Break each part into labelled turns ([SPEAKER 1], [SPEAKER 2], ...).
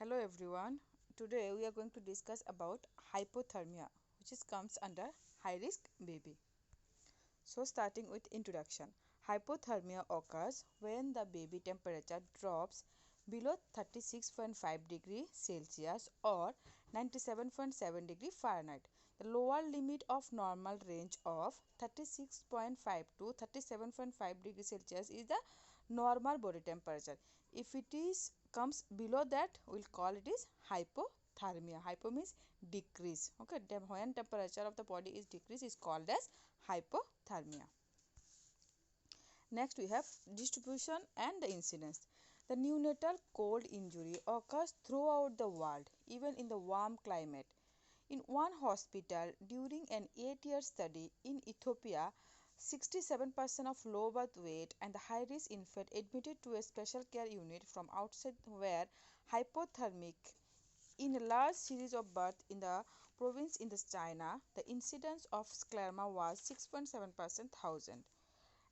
[SPEAKER 1] Hello everyone. Today we are going to discuss about hypothermia, which comes under high risk baby. So starting with introduction. Hypothermia occurs when the baby temperature drops below 36.5 degree Celsius or 97.7 degree Fahrenheit. The lower limit of normal range of 36.5 to 37.5 degree Celsius is the normal body temperature. If it is comes below that, we'll call it is hypothermia. Hypo means decrease. Okay, when temperature of the body is decreased is called as hypothermia. Next we have distribution and the incidence. The neonatal cold injury occurs throughout the world, even in the warm climate. In one hospital, during an 8-year study in Ethiopia, 67% of low birth weight and the high risk infant admitted to a special care unit from outside were hypothermic. In a large series of births in the province in the China, the incidence of scleroderma was 6.7% thousand,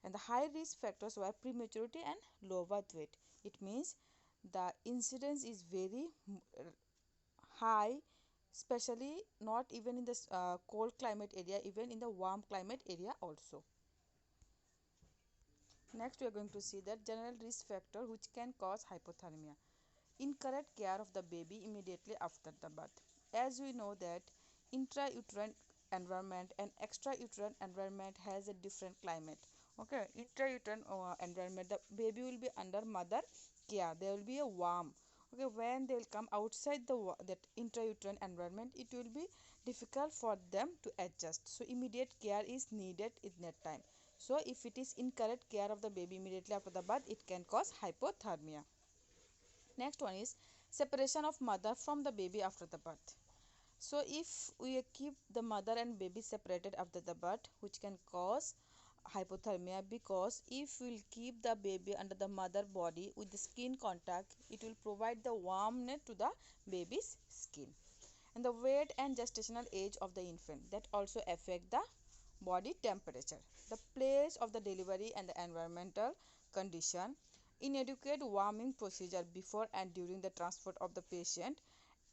[SPEAKER 1] and the high risk factors were prematurity and low birth weight. It means the incidence is very high, especially not even in the cold climate area, even in the warm climate area also. Next we are going to see that general risk factor which can cause hypothermia. Incorrect care of the baby immediately after the birth. As we know that intrauterine environment and extrauterine environment has a different climate. Okay, intrauterine environment, the baby will be under mother care. There will be a warm. Okay, when they will come outside that intrauterine environment, it will be difficult for them to adjust. So immediate care is needed in that time. So if it is incorrect care of the baby immediately after the birth, it can cause hypothermia. Next one is separation of mother from the baby after the birth. So if we keep the mother and baby separated after the birth, which can cause hypothermia, because if we will keep the baby under the mother body with the skin contact, it will provide the warmth to the baby's skin. And the weight and gestational age of the infant, that also affect the body temperature. The place of the delivery and the environmental condition, inadequate warming procedure before and during the transport of the patient,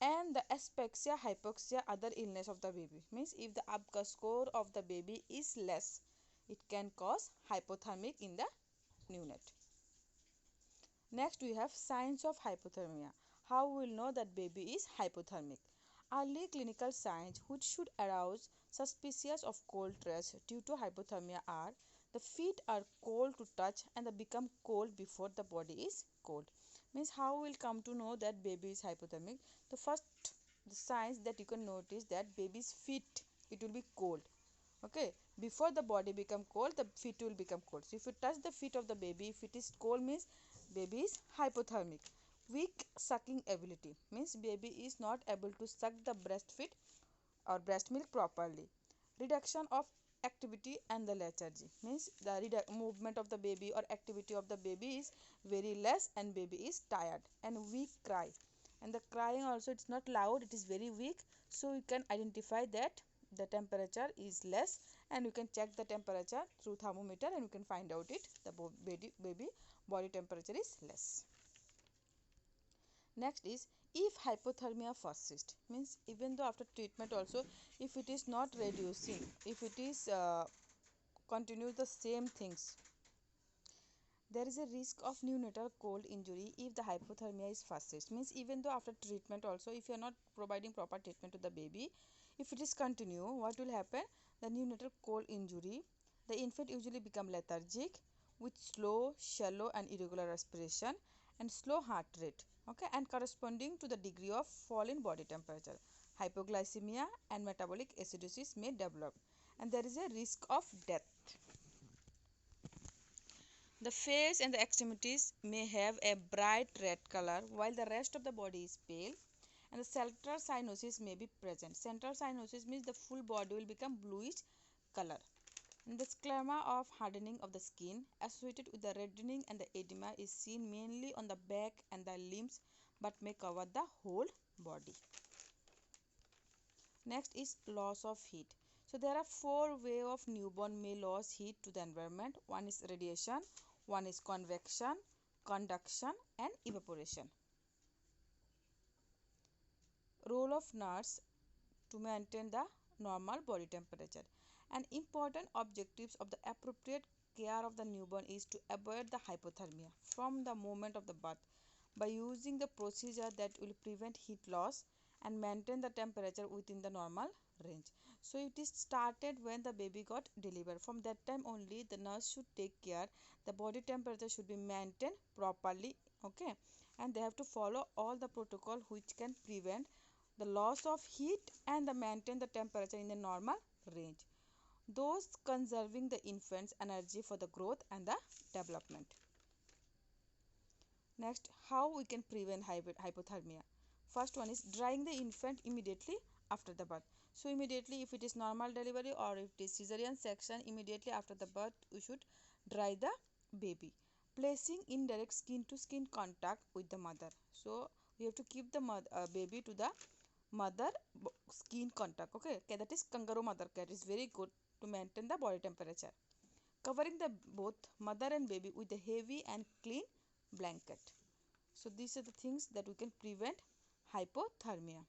[SPEAKER 1] and the asphyxia, hypoxia, other illness of the baby. Means if the ABCA score of the baby is less, it can cause hypothermic in the neonate. Next we have signs of hypothermia. How we will know that baby is hypothermic? Early clinical signs which should arouse suspicious of cold rash due to hypothermia are: the feet are cold to touch and they become cold before the body is cold. Means how we will come to know that baby is hypothermic? The first signs that you can notice that baby's feet, it will be cold. Okay, before the body become cold, the feet will become cold. So if you touch the feet of the baby, if it is cold, means baby is hypothermic. Weak sucking ability means baby is not able to suck the breastfeed or breast milk properly. Reduction of activity and the lethargy means the movement of the baby or activity of the baby is very less and baby is tired. And weak cry, and the crying also, it's not loud, it is very weak. So you can identify that the temperature is less, and you can check the temperature through thermometer and you can find out it the baby body temperature is less. Next is, if hypothermia persists, means even though after treatment also, if it is not reducing, if it is continues the same things, there is a risk of neonatal cold injury if the hypothermia is persists. Means even though after treatment also, if you are not providing proper treatment to the baby, if it is continue, what will happen? The neonatal cold injury, the infant usually become lethargic with slow, shallow and irregular respiration and slow heart rate. Okay, and corresponding to the degree of fall in body temperature, hypoglycemia and metabolic acidosis may develop, and there is a risk of death. The face and the extremities may have a bright red color while the rest of the body is pale, and the central cyanosis may be present. Central cyanosis means the full body will become bluish color. And the sclera of hardening of the skin associated with the reddening and the edema is seen mainly on the back and the limbs but may cover the whole body. Next is loss of heat. So there are 4 ways of newborn may lose heat to the environment. One is radiation, one is convection, conduction and evaporation. Role of nurse to maintain the normal body temperature. And important objectives of the appropriate care of the newborn is to avoid the hypothermia from the moment of the birth by using the procedure that will prevent heat loss and maintain the temperature within the normal range. So it is started when the baby got delivered. From that time only the nurse should take care the body temperature should be maintained properly, okay, and they have to follow all the protocol which can prevent the loss of heat and the maintain the temperature in the normal range, those conserving the infant's energy for the growth and the development. Next, how we can prevent hypothermia. First one is drying the infant immediately after the birth. So immediately, if it is normal delivery or if it is cesarean section, immediately after the birth we should dry the baby, placing indirect skin to skin contact with the mother. So we have to keep the baby to the mother skin contact, okay. Okay, that is kangaroo mother care is very good to maintain the body temperature. Covering the both mother and baby with a heavy and clean blanket. So these are the things that we can prevent hypothermia.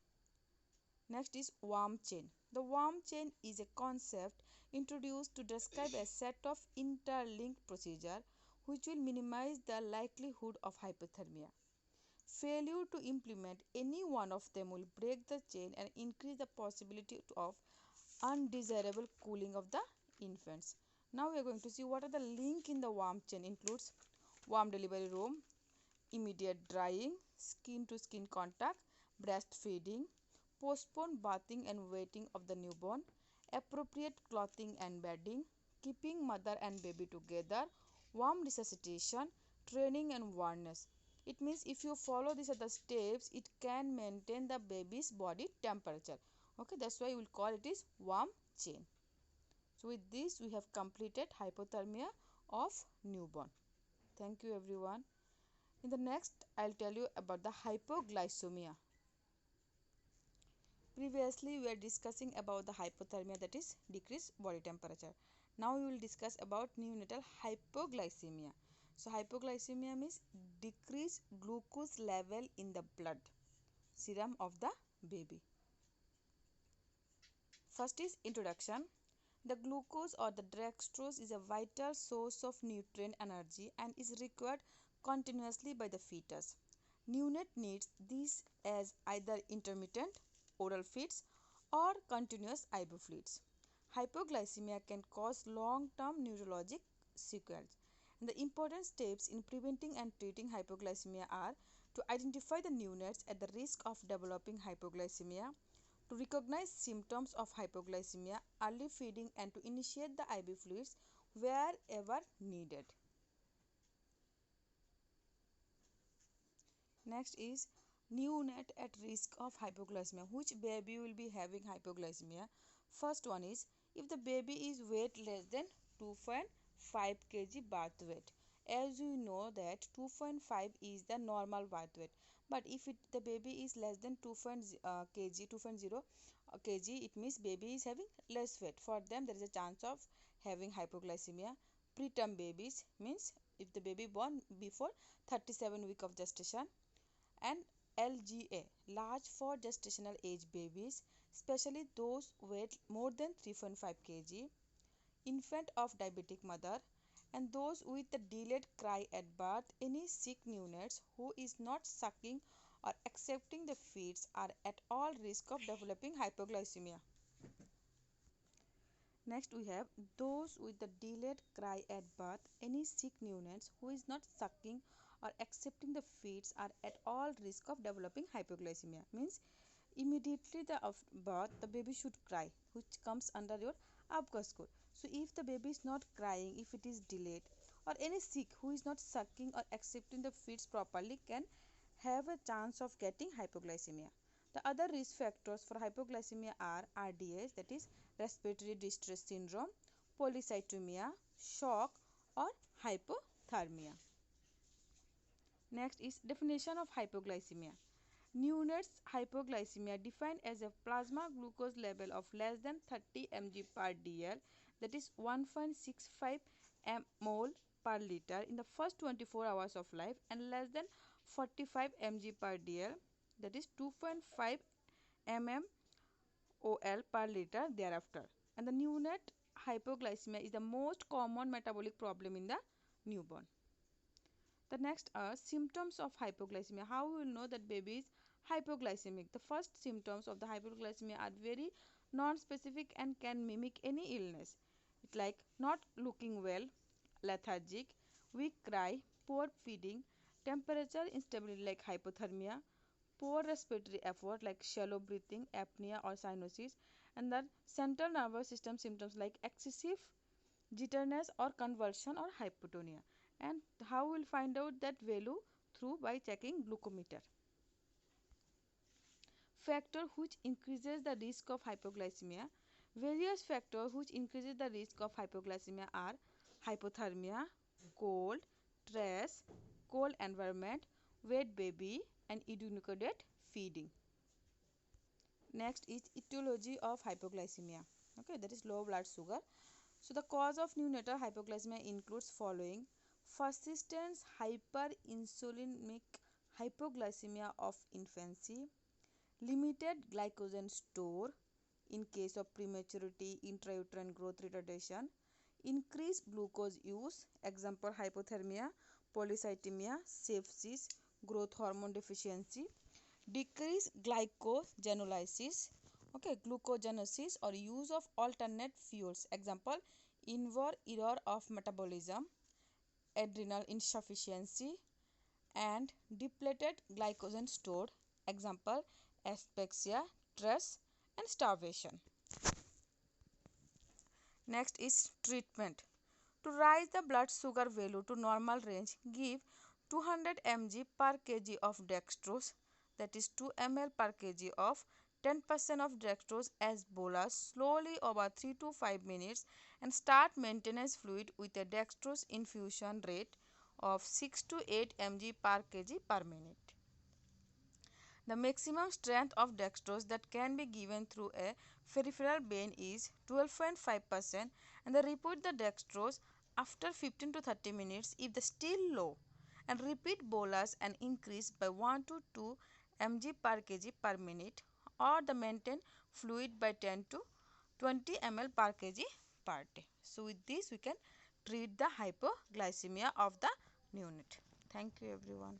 [SPEAKER 1] Next is warm chain. The warm chain is a concept introduced to describe a set of interlinked procedure which will minimize the likelihood of hypothermia. Failure to implement any one of them will break the chain and increase the possibility of undesirable cooling of the infants. Now we are going to see what are the link in the warm chain includes warm delivery room, immediate drying, skin to skin contact, breastfeeding, postpone bathing and waiting of the newborn, appropriate clothing and bedding, keeping mother and baby together, warm resuscitation, training and warmness. It means if you follow these other steps, it can maintain the baby's body temperature. Okay, that's why we will call it is warm chain. So with this we have completed hypothermia of newborn. Thank you everyone. In the next, I'll tell you about the hypoglycemia. Previously, we were discussing about the hypothermia, that is decreased body temperature. Now we will discuss about neonatal hypoglycemia. So hypoglycemia means decreased glucose level in the blood serum of the baby. First is introduction. The glucose or the dextrose is a vital source of nutrient energy and is required continuously by the fetus. Neonate needs this as either intermittent oral feeds or continuous IV feeds. Hypoglycemia can cause long-term neurologic sequelae. And the important steps in preventing and treating hypoglycemia are to identify the neonates at the risk of developing hypoglycemia, to recognize symptoms of hypoglycemia, early feeding, and to initiate the IV fluids wherever needed. Next is neonate at risk of hypoglycemia. Which baby will be having hypoglycemia? First one is if the baby is weight less than 2.5 kg birth weight. As you know that 2.5 is the normal birth weight. But if the baby is less than 2.0 kg, it means baby is having less weight. For them, there is a chance of having hypoglycemia. Preterm babies means if the baby born before 37 week of gestation, and LGA, large for gestational age babies, especially those weight more than 3.5 kg, infant of diabetic mother, and those with the delayed cry at birth. Any sick neonates who is not sucking or accepting the feeds are at all risk of developing hypoglycemia. Next we have those with the delayed cry at birth. Any sick neonates who is not sucking or accepting the feeds are at all risk of developing hypoglycemia. Means immediately the birth the baby should cry, which comes under your Apgar score. So if the baby is not crying, if it is delayed, or any sick who is not sucking or accepting the feeds properly can have a chance of getting hypoglycemia. The other risk factors for hypoglycemia are RDS, that is respiratory distress syndrome, polycythemia, shock, or hypothermia. Next is definition of hypoglycemia. Neonates hypoglycemia defined as a plasma glucose level of less than 30 mg per dl, that is 1.65 mol per liter in the first 24 hours of life, and less than 45 mg per dl, that is 2.5 mmol per liter thereafter. And the neonate hypoglycemia is the most common metabolic problem in the newborn. The next are symptoms of hypoglycemia. How we will know that baby is hypoglycemic? The first symptoms of the hypoglycemia are very non-specific and can mimic any illness. It's like not looking well, lethargic, weak cry, poor feeding, temperature instability like hypothermia, poor respiratory effort like shallow breathing, apnea or cyanosis, and the central nervous system symptoms like excessive jitterness or convulsion or hypotonia. And how we'll find out that value? Through by checking glucometer. Factor which increases the risk of hypoglycemia. Various factors which increases the risk of hypoglycemia are hypothermia, cold, stress, cold environment, wet baby, and inadequate feeding. Next is etiology of hypoglycemia. Okay, that is low blood sugar. So the cause of neonatal hypoglycemia includes following: persistent hyperinsulinic hypoglycemia of infancy, limited glycogen store in case of prematurity, intrauterine growth retardation, increased glucose use, example hypothermia, polycythemia, sepsis, growth hormone deficiency, decrease glycogenolysis, okay, glucogenesis or use of alternate fuels, example inward error of metabolism, adrenal insufficiency, and depleted glycogen stored, example asphyxia, stress, and starvation. Next is treatment. To raise the blood sugar value to normal range, give 200 mg per kg of dextrose, that is 2 ml per kg of 10% of dextrose as bolus slowly over 3 to 5 minutes, and start maintenance fluid with a dextrose infusion rate of 6 to 8 mg per kg per minute. The maximum strength of dextrose that can be given through a peripheral vein is 12.5%, and repeat the dextrose after 15 to 30 minutes if the still low, and repeat bolus and increase by 1 to 2 mg per kg per minute, or the maintain fluid by 10 to 20 ml per kg per day. So with this we can treat the hypoglycemia of the neonate. Thank you everyone.